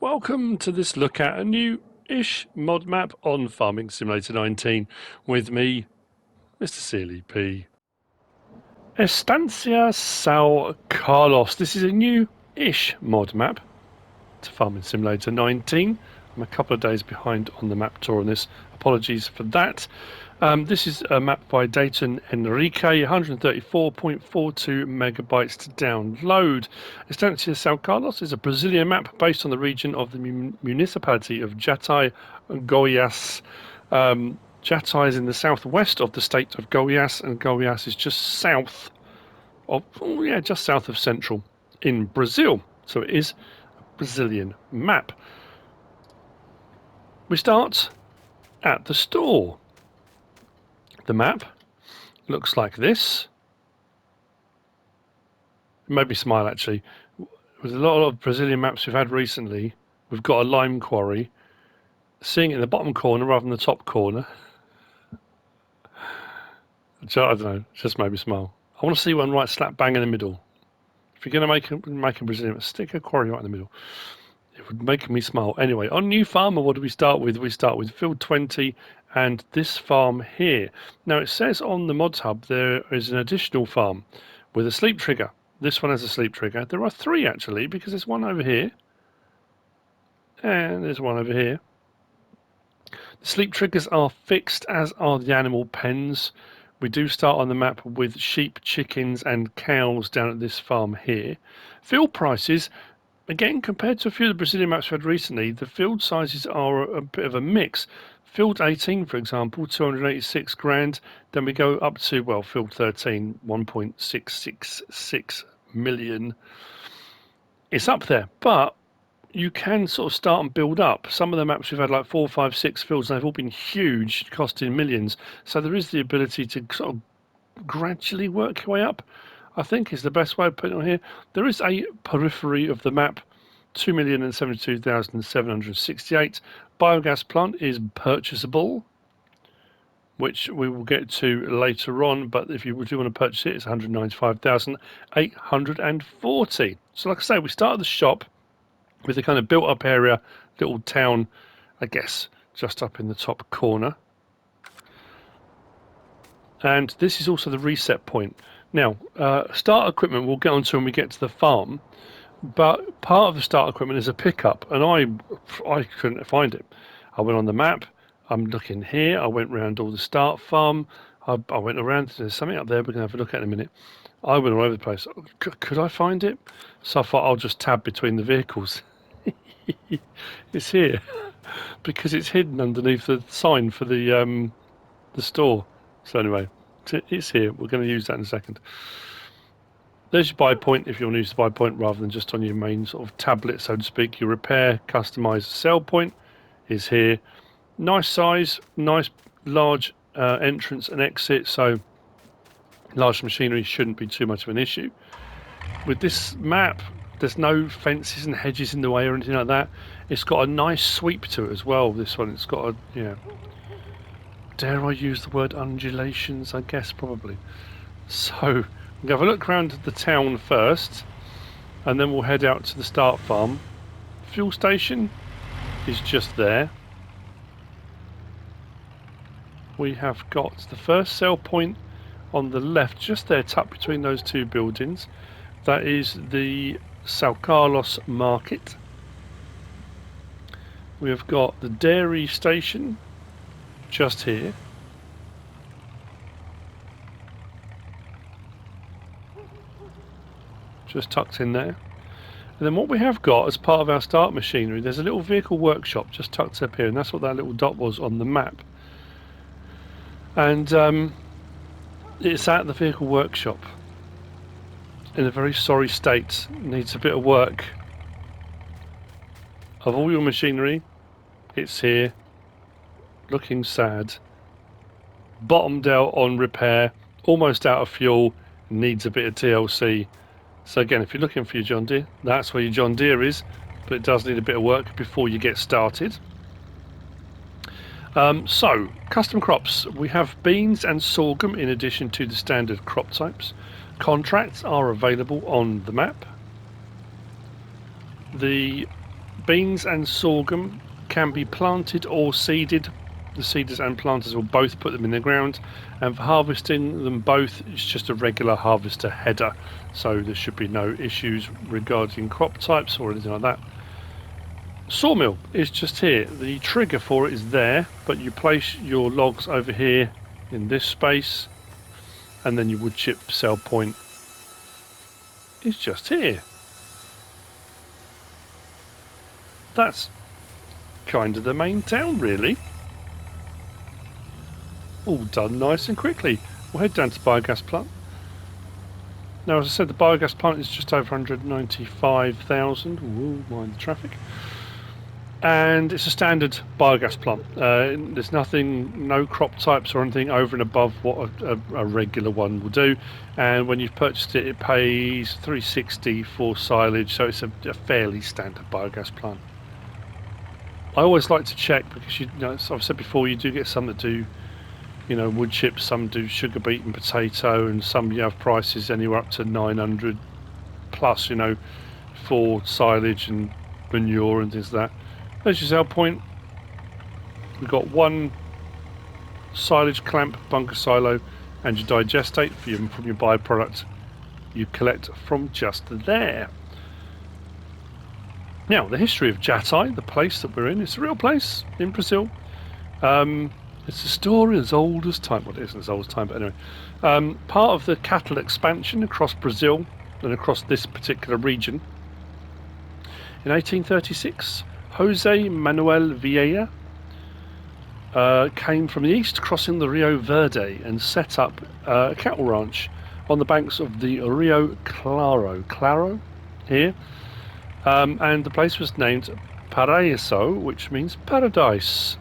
Welcome to this look at a new-ish mod map on Farming Simulator 19 with me, MrSealyp. Estancia São Carlos. This is a new-ish mod map to Farming Simulator 19. I'm a couple of days behind on the map tour on this. Apologies for that. This is a map by Dayton Henrique, 134.42 megabytes to download. Estancia São Carlos is a Brazilian map based on the region of the municipality of Jatai, Goiás. Jatai is in the southwest of the state of Goiás, and Goiás is just south of, just south of central in Brazil. So it is a Brazilian map. We start at the store. The map looks like this. It made me smile actually. With a lot of Brazilian maps we've had recently, we've got a lime quarry. Seeing it in the bottom corner rather than the top corner, I don't know, it just made me smile. I want to see one right slap bang in the middle. If you're going to make a Brazilian, stick a quarry right in the middle. It would make me smile. Anyway, on New Farmer, what do we start with? We start with Field 20 and this farm here. Now, it says on the Mods Hub there is an additional farm with a sleep trigger. This one has a sleep trigger. There are three, actually, because there's one over here. And there's one over here. The sleep triggers are fixed, as are the animal pens. We do start on the map with sheep, chickens, and cows down at this farm here. Field prices. Again, compared to a few of the Brazilian maps we've had recently, the field sizes are a bit of a mix. Field 18, for example, 286 grand. Then we go up to, well, Field 13, 1.666 million. It's up there, but you can sort of start and build up. Some of the maps we've had like 4, 5, 6 fields, and they've all been huge, costing millions. So there is the ability to sort of gradually work your way up, I think is the best way of putting it on here. There is a periphery of the map, 2,072,768. Biogas plant is purchasable, which we will get to later on, but if you do want to purchase it, it's 195,840. So like I say, we start at the shop with a kind of built-up area, little town, I guess, just up in the top corner. And this is also the reset point. Now, start equipment we'll get onto when we get to the farm, but part of the start equipment is a pickup, and I couldn't find it. I went on the map, I'm looking here, I went around all the start farm, I went around, there's something up there we're going to have a look at in a minute. I went all over the place. Could I find it? So I thought I'll just tab between the vehicles. It's here, because it's hidden underneath the sign for the store. So anyway, it's here. We're going to use that in a second. There's your buy point if you want to use the buy point rather than just on your main sort of tablet, so to speak. Your repair, customize sell point is here. Nice size, nice large entrance and exit, so large machinery shouldn't be too much of an issue. With this map, there's no fences and hedges in the way or anything like that. It's got a nice sweep to it as well, this one. It's got a, dare I use the word undulations? I guess probably. So we'll have a look around the town first, and then we'll head out to the start farm. Fuel station is just there. We have got the first sell point on the left, just there, tucked between those two buildings. That is the São Carlos market. We have got the dairy station just here. Just tucked in there. And then what we have got as part of our start machinery, there's a little vehicle workshop just tucked up here, and that's what that little dot was on the map. And it's at the vehicle workshop in a very sorry state, needs a bit of work. Of all your machinery, it's here, looking sad, bottomed out on repair, almost out of fuel, needs a bit of TLC. So again, if you're looking for your John Deere, that's where your John Deere is, but it does need a bit of work before you get started. So, custom crops. We have beans and sorghum in addition to the standard crop types. Contracts are available on the map. The Beans and sorghum can be planted or seeded. The seeders and planters will both put them in the ground, and for harvesting them both, it's just a regular harvester header, so there should be no issues regarding crop types or anything like that. Sawmill is just here. The trigger for it is there, but you place your logs over here in this space, and then your wood chip sell point is just here. That's kind of the main town, really. All done nice and quickly. We'll head down to the biogas plant. Now, as I said, the biogas plant is just over 195,000. Ooh, mind the traffic. And it's a standard biogas plant. There's nothing, no crop types or anything over and above what a regular one will do. And when you've purchased it, it pays $360 for silage, so it's a fairly standard biogas plant. I always like to check because, you know, as I've said before, you do get some that do, you know, wood chips, some do sugar beet and potato, and some you have prices anywhere up to 900 plus, you know, for silage and manure and things like that. There's your sell point. We've got one silage clamp, bunker silo, and your digestate from your byproduct you collect from just there. Now, the history of Jatai, the place that we're in, it's a real place in Brazil. It's a story as old as time. Well, it isn't as old as time, but anyway. Part of the cattle expansion across Brazil and across this particular region. In 1836, Jose Manuel Vieira came from the east, crossing the Rio Verde, and set up a cattle ranch on the banks of the Rio Claro here. And the place was named Paraíso, which means paradise.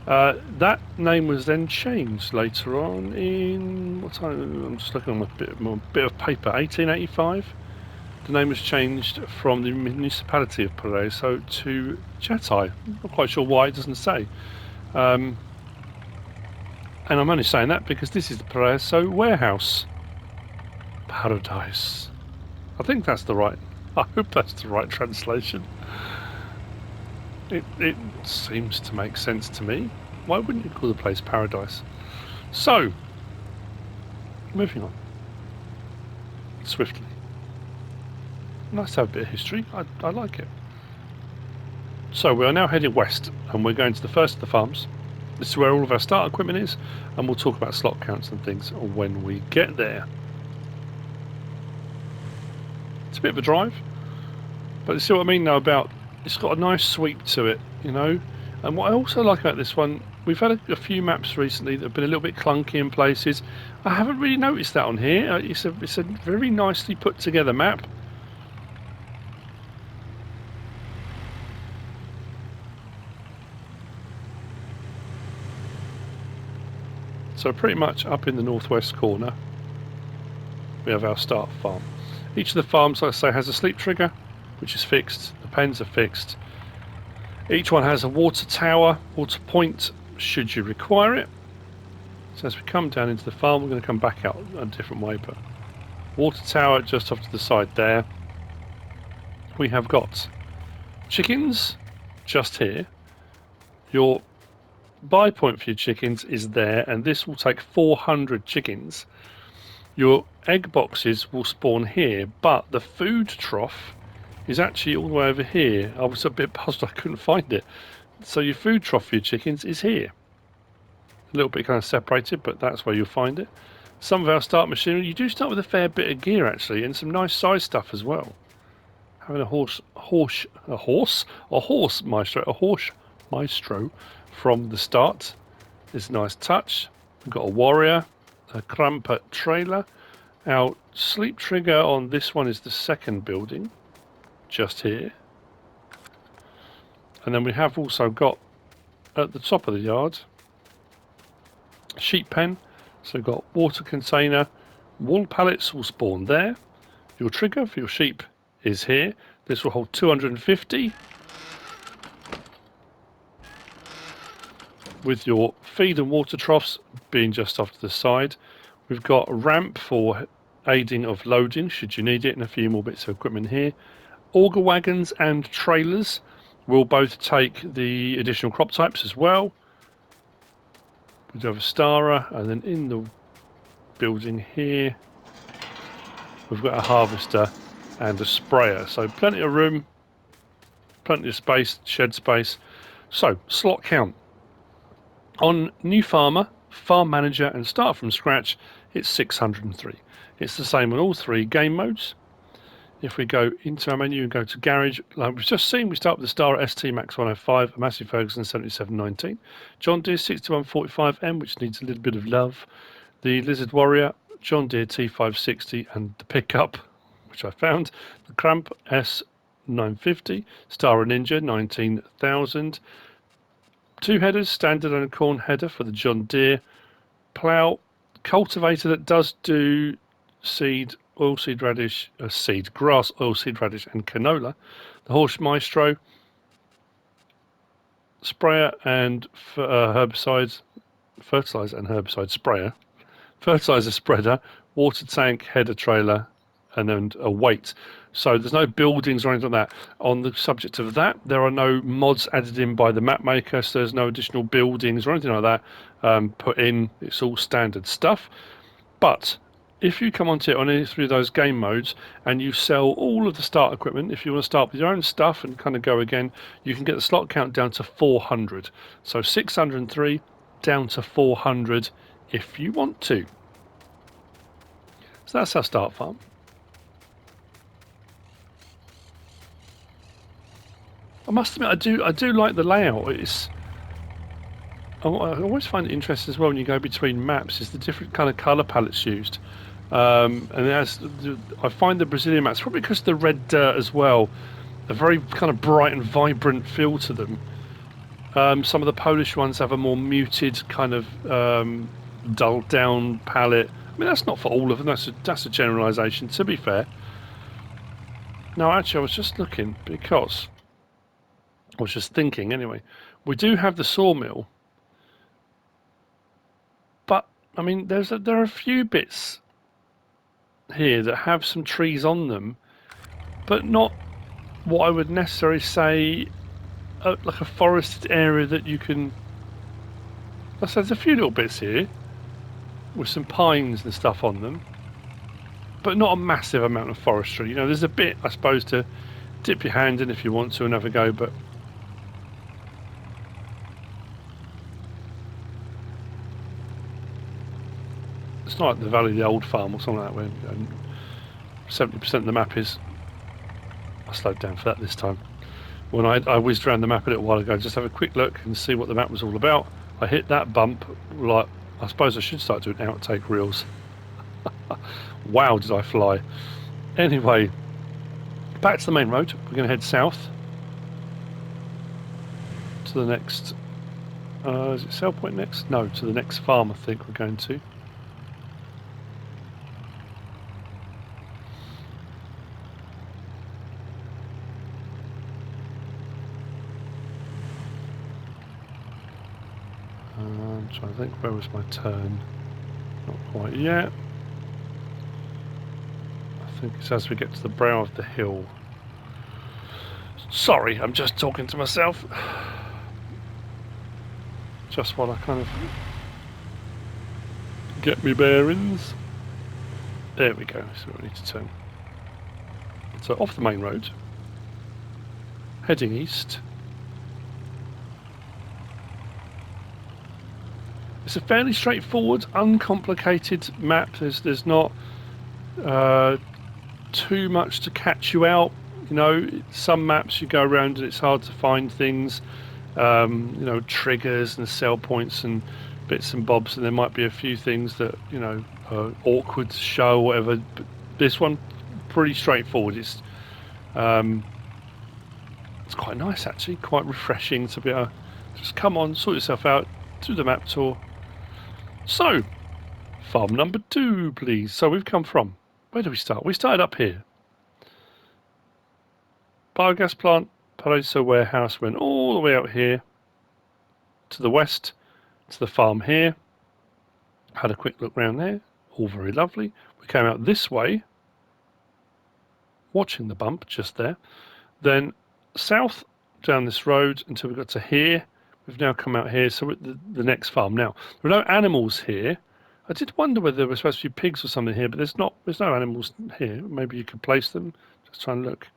That name was then changed later on in, what time? I'm just looking on a bit of paper, 1885. The name was changed from the municipality of Paraíso to Jatai. I'm not quite sure why, it doesn't say. And I'm only saying that because this is the Paraíso warehouse. Paradise. I think that's the right, I hope that's the right translation. It seems to make sense to me. Why wouldn't you call the place Paradise? So, moving on. Swiftly. Nice to have a bit of history. I like it. So we are now heading west, and we're going to the first of the farms. This is where all of our start equipment is, and we'll talk about slot counts and things when we get there. It's a bit of a drive, but you see what I mean now about it's got a nice sweep to it, you know. And what I also like about this one, we've had a few maps recently that have been a little bit clunky in places. I haven't really noticed that on here. It's a very nicely put together map. So pretty much up in the northwest corner, we have our start farm. Each of the farms, like I say, has a sleep trigger, which is fixed. The pens are fixed. Each one has a water tower, water point, should you require it. So as we come down into the farm, we're going to come back out a different way, but water tower just off to the side there. We have got chickens just here. Your buy point for your chickens is there, and this will take 400 chickens. Your egg boxes will spawn here, but the food trough is actually all the way over here. I was a bit puzzled, I couldn't find it. So your food trough for your chickens is here. A little bit kind of separated, but that's where you'll find it. Some of our start machinery, you do start with a fair bit of gear actually, and some nice size stuff as well. Having a horse maestro from the start is a nice touch. We've got a warrior, a cramper trailer. Our sleep trigger on this one is the second building, just here. And then we have also got at the top of the yard a sheep pen. So we've got water container, wool pallets will spawn there. Your trigger for your sheep is here. This will hold 250. With your feed and water troughs being just off to the side. We've got a ramp for aiding of loading should you need it, and a few more bits of equipment here. Auger wagons and trailers will both take the additional crop types as well. We do have a starer, and then in the building here we've got a harvester and a sprayer. So plenty of room, plenty of space, shed space. So slot count. On New Farmer, Farm Manager and Start from Scratch, it's 603. It's the same on all three game modes. If we go into our menu and go to Garage, like we've just seen, we start with the Star ST Max 105, a Massey Ferguson 7719, John Deere 6145M, which needs a little bit of love, the Lizard Warrior, John Deere T560, and the pickup, which I found, the Cramp S950, Star Ninja 19,000, two headers, standard and a corn header for the John Deere, plough, cultivator that does do seed, oilseed radish, grass, oilseed radish, and canola. The Horse Maestro, sprayer and herbicides, fertilizer and herbicide sprayer, fertilizer spreader, water tank, header trailer, and then a weight. So there's no buildings or anything like that. On the subject of that, there are no mods added in by the map maker, so there's no additional buildings or anything like that put in. It's all standard stuff. But if you come onto it on any three of those game modes and you sell all of the start equipment, if you want to start with your own stuff and kind of go again, you can get the slot count down to 400. So 603 down to 400 if you want to. So that's our start farm. I must admit, I do like the layout. I always find it interesting as well when you go between maps is the different kind of colour palettes used. And I find the Brazilian maps, probably because of the red dirt as well, a very kind of bright and vibrant feel to them. Some of the Polish ones have a more muted kind of dulled down palette. I mean, that's not for all of them. That's a generalisation, to be fair. No, actually, I was just looking because I was just thinking. Anyway, we do have the sawmill, but I mean, there are a few bits here that have some trees on them, but not what I would necessarily say like a forested area that you can. So there's a few little bits here with some pines and stuff on them, but not a massive amount of forestry. You know, there's a bit, I suppose, to dip your hand in if you want to and have a go, but it's not like the Valley of the Old Farm or something like that, where 70% of the map is. I slowed down for that this time. When I whizzed around the map a little while ago, just have a quick look and see what the map was all about. I hit that bump, like, I suppose I should start doing outtake reels. Wow, did I fly. Anyway, back to the main road. We're going to head south to the next, is it Sell Point next? No, to the next farm I think we're going to. I'm trying to think, where was my turn? Not quite yet. I think it's as we get to the brow of the hill. Sorry, I'm just talking to myself. Just while I kind of get me bearings. There we go, so we need to turn. So off the main road, heading east. It's a fairly straightforward, uncomplicated map. There's not too much to catch you out. You know, some maps you go around and it's hard to find things. You know, triggers and sell points and bits and bobs, and there might be a few things that, you know, are awkward to show or whatever. But this one, pretty straightforward. It's quite nice actually, quite refreshing to be able to just come on, sort yourself out, do the map tour. So, farm number 2, please. So we've come from, where do we start? We started up here. Biogas plant, Paraiso warehouse, went all the way out here to the west, to the farm here. Had a quick look round there, all very lovely. We came out this way watching the bump just there. Then south down this road until we got to here. We've now come out here, so we're at the next farm. Now, there are no animals here. I did wonder whether there were supposed to be pigs or something here, but there's not. There's no animals here. Maybe you could place them. Just try and look.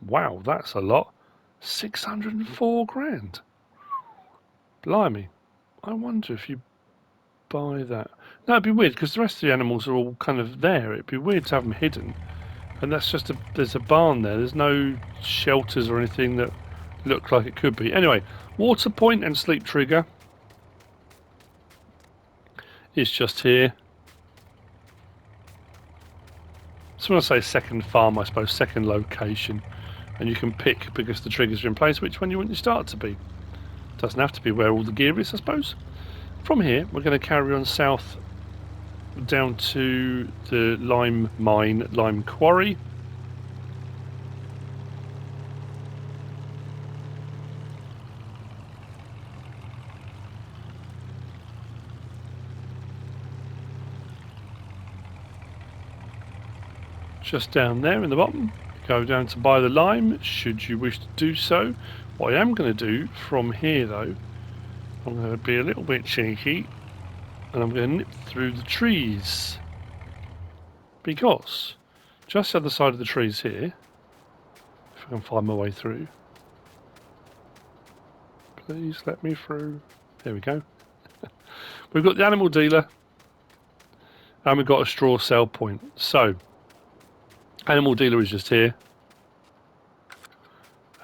Wow, that's a lot. 604 grand. Blimey. I wonder if you buy that. No, it'd be weird because the rest of the animals are all kind of there. It'd be weird to have them hidden. And that's just there's a barn there. There's no shelters or anything that look like it could be. Anyway, water point and sleep trigger is just here. So when I say second farm, I suppose second location. And you can pick, because the triggers are in place, which one you want your start to be. Doesn't have to be where all the gear is, I suppose. From here, we're going to carry on south down to the lime mine, lime quarry. Just down there in the bottom, go down to buy the lime, should you wish to do so. What I am going to do from here, though, I'm going to be a little bit cheeky, and I'm going to nip through the trees. Because, just the other side of the trees here, if I can find my way through. Please let me through. There we go. We've got the animal dealer, and we've got a straw sell point. So, animal dealer is just here,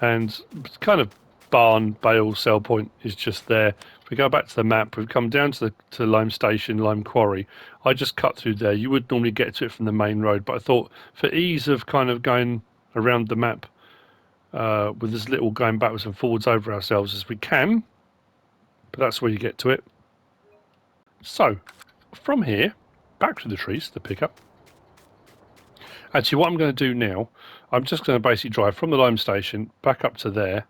and kind of barn bale sell point is just there. If we go back to the map, we've come down to the lime station, lime quarry. I just cut through there. You would normally get to it from the main road, but I thought for ease of kind of going around the map with as little going backwards and forwards over ourselves as we can, but that's where you get to it. So from here back to the trees, the pickup. Actually, what I'm going to do now, I'm just going to basically drive from the lime station back up to there.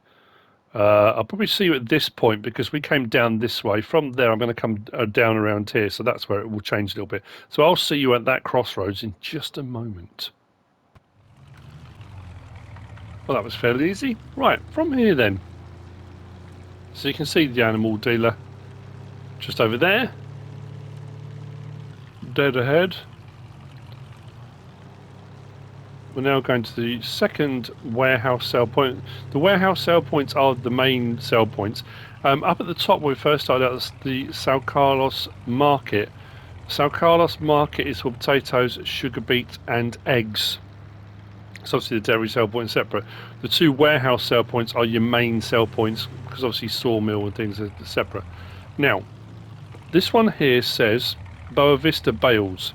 I'll probably see you at this point because we came down this way. From there, I'm going to come down around here, so that's where it will change a little bit. So I'll see you at that crossroads in just a moment. Well, that was fairly easy. Right, from here then. So you can see the animal dealer just over there. Dead ahead. We're now going to the second warehouse sell point. The warehouse sell points are the main sell points. Up at the top where we first started out, is the São Carlos market. São Carlos market is for potatoes, sugar beet and eggs. So obviously the dairy sell point is separate. The two warehouse sell points are your main sell points because obviously sawmill and things are separate. Now, this one here says Boa Vista bales.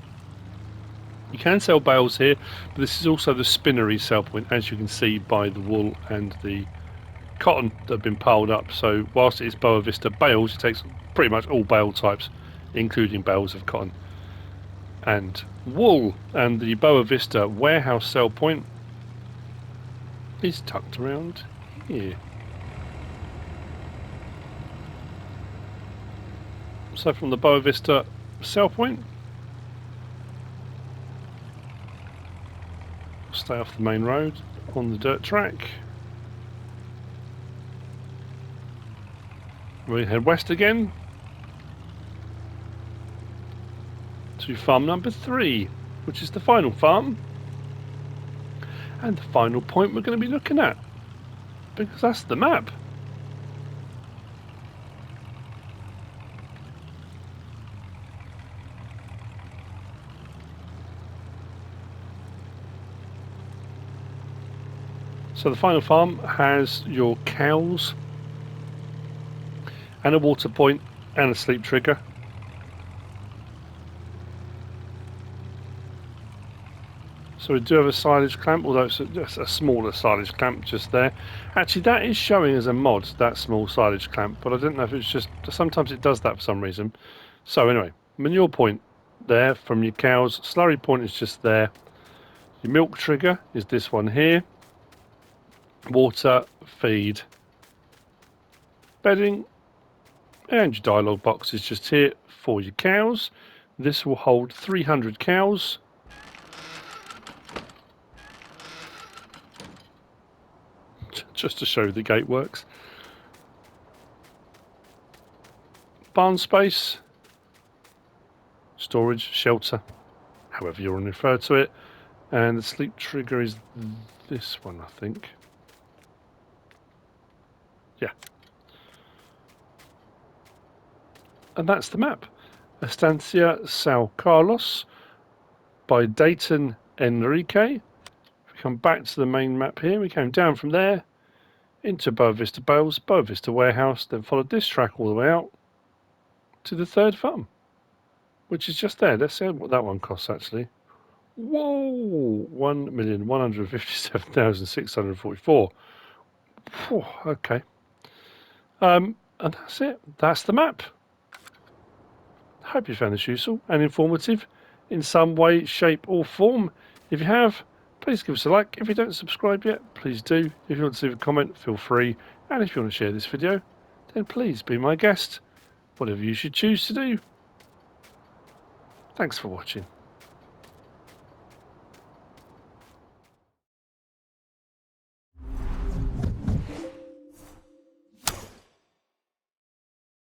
You can sell bales here, but this is also the spinnery sell point, as you can see by the wool and the cotton that have been piled up. So whilst it is Boa Vista bales, it takes pretty much all bale types, including bales of cotton and wool. And the Boa Vista warehouse sell point is tucked around here. So from the Boa Vista sell point, stay off the main road on the dirt track. We head west again to farm number 3, which is the final farm and the final point we're going to be looking at, because that's the map. So the final farm has your cows and a water point and a sleep trigger. So we do have a silage clamp, although it's just a smaller silage clamp just there. Actually, that is showing as a mod, that small silage clamp, but I don't know if it's just, sometimes it does that for some reason. So anyway, manure point there from your cows, slurry point is just there. Your milk trigger is this one here. Water, feed, bedding, and your dialogue box is just here for your cows. This will hold 300 cows. just to show the gate works. Barn space, storage, shelter, however you want to refer to it. And the sleep trigger is this one, I think. Yeah. And that's the map. Estancia São Carlos by Dayton Henrique. If we come back to the main map here, we came down from there into Boa Vista Bales, Boa Vista Warehouse, then followed this track all the way out to the third farm, which is just there. Let's see what that one costs actually. Whoa, 1,157,644. Okay. And that's it. That's the map. Hope you found this useful and informative in some way, shape or form. If you have, please give us a like. If you don't subscribe yet, please do. If you want to leave a comment, feel free. And if you want to share this video, then please be my guest. Whatever you should choose to do. Thanks for watching.